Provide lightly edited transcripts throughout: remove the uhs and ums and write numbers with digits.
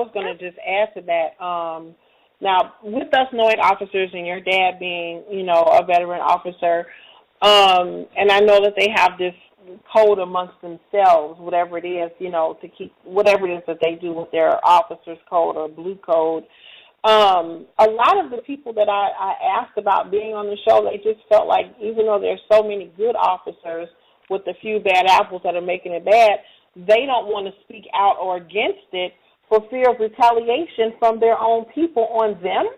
was going to just add to that. Now, with us knowing officers and your dad being, you know, a veteran officer, and I know that they have this code amongst themselves, whatever it is, you know, to keep whatever it is that they do with their officer's code or blue code. A lot of the people that I asked about being on the show, they just felt like even though there's so many good officers with a few bad apples that are making it bad, they don't want to speak out or against it for fear of retaliation from their own people on them.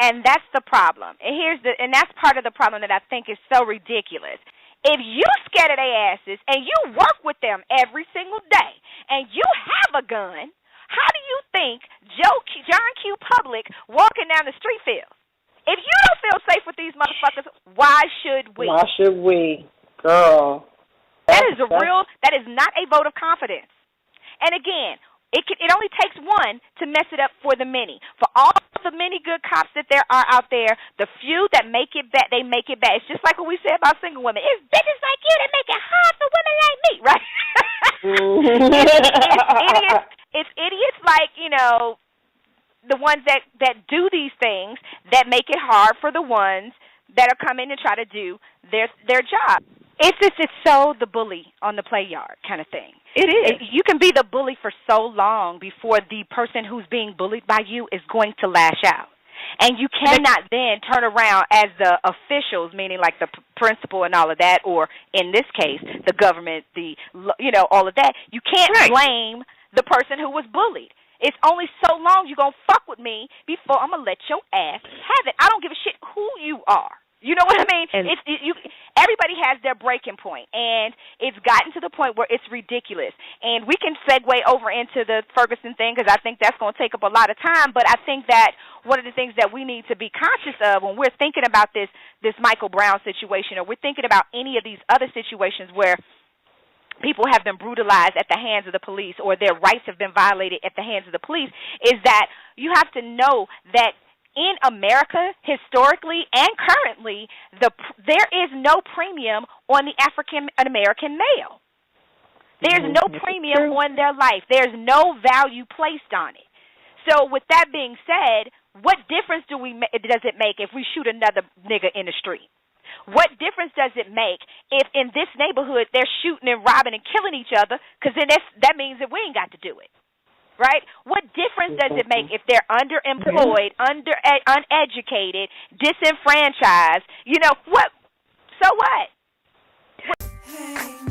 And that's the problem. And that's part of the problem that I think is so ridiculous. If you scared of their asses and you work with them every single day and you have a gun, how do you think John Q. Public walking down the street feels? If you don't feel safe with these motherfuckers, why should we? Why should we? Girl. That is not a vote of confidence. And again, it only takes one to mess it up for the many. For all the many good cops that there are out there, the few that make it bad, they make it bad. It's just like what we said about single women. It's bitches like you that make it hard for women like me, right? It's idiots like, you know, the ones that do these things that make it hard for the ones that are coming to try to do their job. It's so the bully on the play yard kind of thing. It is. You can be the bully for so long before the person who's being bullied by you is going to lash out. And you cannot then turn around as the officials, meaning like the principal and all of that, or in this case, the government, all of that. You can't blame the person who was bullied. It's only so long you're going to fuck with me before I'm going to let your ass have it. I don't give a shit who you are. You know what I mean? Everybody has their breaking point, and it's gotten to the point where it's ridiculous. And we can segue over into the Ferguson thing because I think that's going to take up a lot of time, but I think that one of the things that we need to be conscious of when we're thinking about this Michael Brown situation, or we're thinking about any of these other situations where people have been brutalized at the hands of the police or their rights have been violated at the hands of the police, is that you have to know that in America, historically and currently, there is no premium on the African-American male. There's no premium on their life. There's no value placed on it. So with that being said, what difference does it make if we shoot another nigga in the street? What difference does it make if in this neighborhood they're shooting and robbing and killing each other? Because then that means that we ain't got to do it. Right? What difference does it make if they're underemployed, uneducated, disenfranchised? You know, what? So what? Hey.